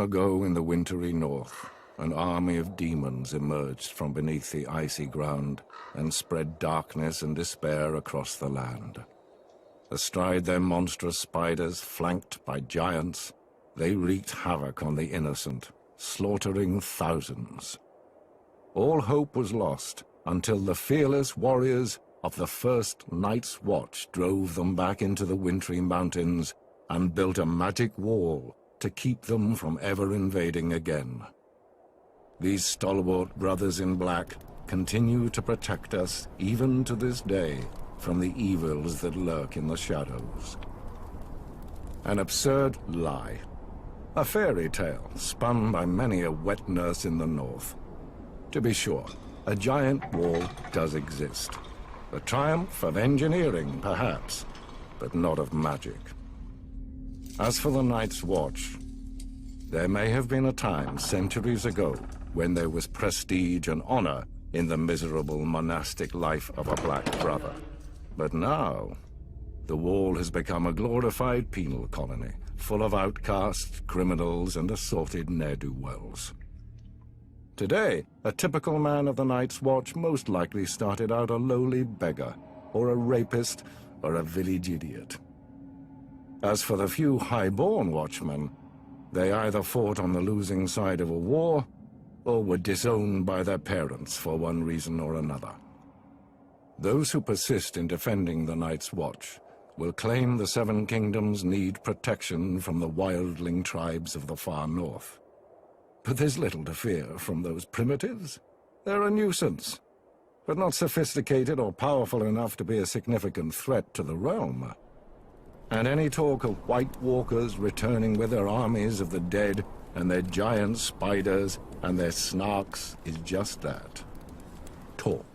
ago in the wintry north, an army of demons emerged from beneath the icy ground and spread darkness and despair across the land. Astride their monstrous spiders, flanked by giants, they wreaked havoc on the innocent, slaughtering thousands. All hope was lost until the fearless warriors of the first Night's Watch drove them back into the wintry mountains and built a magic wall to keep them from ever invading again. These stalwart brothers in black continue to protect us even to this day from the evils that lurk in the shadows. An absurd lie. A fairy tale spun by many a wet nurse in the north. To be sure, a giant wall does exist. The triumph of engineering, perhaps, but not of magic. As for the Night's Watch, there may have been a time centuries ago when there was prestige and honor in the miserable monastic life of a black brother. But now, the wall has become a glorified penal colony, full of outcasts, criminals, and assorted ne'er-do-wells. Today, a typical man of the Night's Watch most likely started out a lowly beggar, or a rapist, or a village idiot. As for the few high-born watchmen, they either fought on the losing side of a war, or were disowned by their parents for one reason or another. Those who persist in defending the Night's Watch will claim the Seven Kingdoms need protection from the wildling tribes of the far north. But there's little to fear from those primitives. They're a nuisance, but not sophisticated or powerful enough to be a significant threat to the realm. And any talk of White Walkers returning with their armies of the dead and their giant spiders and their snarks is just that. Talk.